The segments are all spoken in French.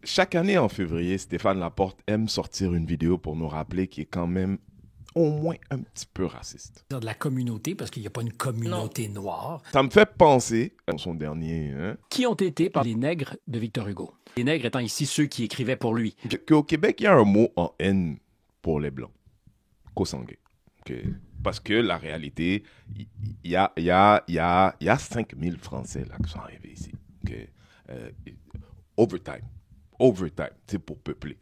chaque année en février, Stéphane Laporte aime sortir une vidéo pour nous rappeler qu'il est quand même au moins un petit peu raciste. De la communauté, parce qu'il n'y a pas une communauté noire. Ça me fait penser, dans son dernier... Qui ont été par les nègres de Victor Hugo. Les nègres étant ici ceux qui écrivaient pour lui. Qu'au Québec, il y a un mot en haine pour les Blancs. Cosangué. Parce que la réalité, il y a 5000 Français là, qui sont arrivés ici. Overtime, c'est pour peupler.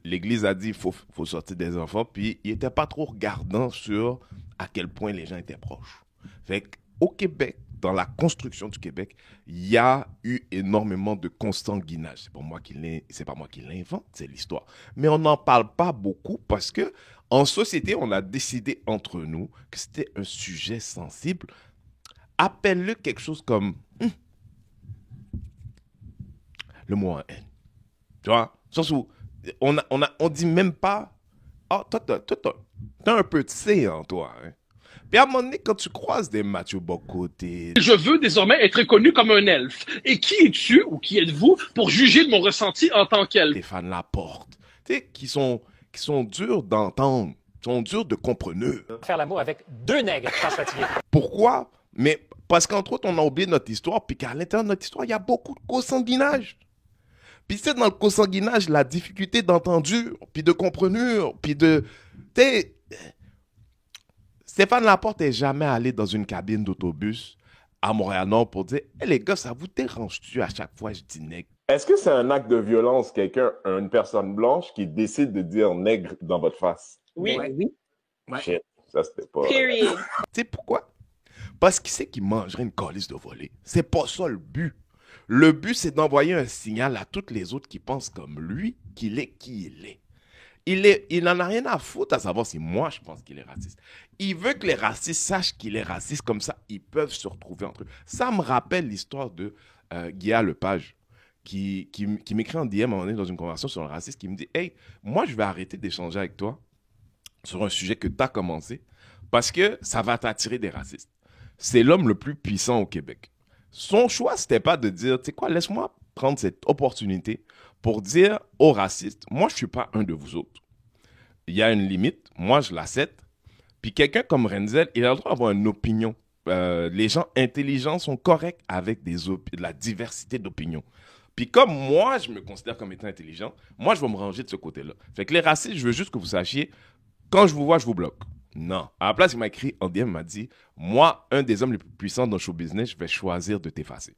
L'Église a dit qu'il faut sortir des enfants, puis il n'était pas trop regardant sur à quel point les gens étaient proches. Fait qu'au Québec, dans la construction du Québec, il y a eu énormément de consanguinage. C'est pas moi qui l'invente, c'est l'histoire. Mais on n'en parle pas beaucoup parce que en société, on a décidé entre nous que c'était un sujet sensible. Appelle-le quelque chose comme le mot en haine. Tu vois? Sens où on dit même pas toi, t'as un peu de C en toi. Hein? Puis à un moment donné, quand tu croises des Mathieu Bocoté... Je veux désormais être reconnu comme un elfe. Et qui es-tu ou qui êtes-vous pour juger de mon ressenti en tant qu'elfe? Stéphane Laporte, tu sais, qui sont durs d'entendre, qui sont durs de comprendre. Faire l'amour avec deux nègres, François Fatigué. Pourquoi? Mais parce qu'entre autres, on a oublié notre histoire, puis qu'à l'intérieur de notre histoire, il y a beaucoup de consanguinage. Puis c'est dans le consanguinage la difficulté d'entendure, puis de comprenure, puis de... T'sais, Stéphane Laporte n'est jamais allé dans une cabine d'autobus à Montréal-Nord pour dire hey, « les gars, ça vous dérange-tu à chaque fois je dis nègre? » Est-ce que c'est un acte de violence, une personne blanche qui décide de dire nègre dans votre face? Oui. Ouais. Shit, ça c'était pas... Period. Tu sais pourquoi? Parce qu'il sait qu'il mangerait une calice de volée. C'est pas ça le but. Le but, c'est d'envoyer un signal à toutes les autres qui pensent comme lui qu'il est qui il est. Il n'en a rien à foutre à savoir si moi je pense qu'il est raciste. Il veut que les racistes sachent qu'il est raciste, comme ça ils peuvent se retrouver entre eux. Ça me rappelle l'histoire de Guillaume Lepage qui m'écrit en DM à un moment donné dans une conversation sur le racisme, qui me dit « Hey, moi je vais arrêter d'échanger avec toi sur un sujet que tu as commencé parce que ça va t'attirer des racistes. » C'est l'homme le plus puissant au Québec. Son choix, c'était pas de dire « Tu sais quoi, laisse-moi prendre cette opportunité pour dire aux racistes, moi, je ne suis pas un de vous autres. Il y a une limite, moi, je l'accepte. Puis quelqu'un comme Renzel, il a le droit d'avoir une opinion. Les gens intelligents sont corrects avec de la diversité d'opinions. Puis comme moi, je me considère comme étant intelligent, moi, je vais me ranger de ce côté-là. Fait que les racistes, je veux juste que vous sachiez, quand je vous vois, je vous bloque. Non. À la place, il m'a écrit en DM, il m'a dit, moi, un des hommes les plus puissants dans le show business, je vais choisir de t'effacer.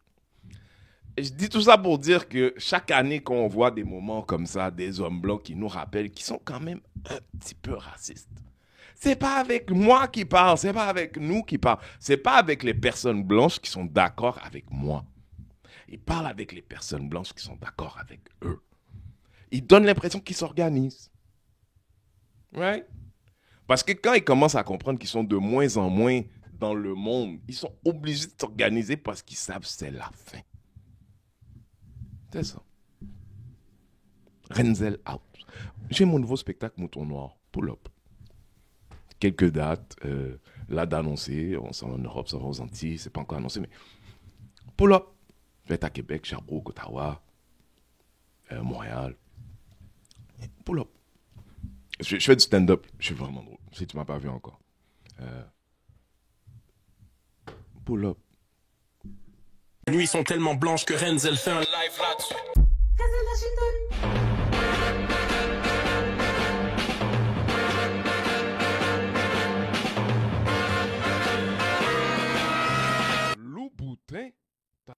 Je dis tout ça pour dire que chaque année qu'on voit des moments comme ça, des hommes blancs qui nous rappellent qu'ils sont quand même un petit peu racistes. C'est pas avec moi qui parle, c'est pas avec nous qui parle, c'est pas avec les personnes blanches qui sont d'accord avec moi. Ils parlent avec les personnes blanches qui sont d'accord avec eux. Ils donnent l'impression qu'ils s'organisent. Right? Parce que quand ils commencent à comprendre qu'ils sont de moins en moins dans le monde, ils sont obligés de s'organiser parce qu'ils savent que c'est la fin. C'est ça. Renzel out. J'ai mon nouveau spectacle Mouton Noir. Pull up. Quelques dates. Là d'annoncer. On s'en va en Europe, ça va aux Antilles. C'est pas encore annoncé, mais pull up. Je vais être à Québec, Sherbrooke, Ottawa, Montréal. Pull up. Je fais du stand-up. Je suis vraiment drôle. Si tu m'as pas vu encore. Pull up. Les nuits sont tellement blanches que Renzel fait un live là-dessus.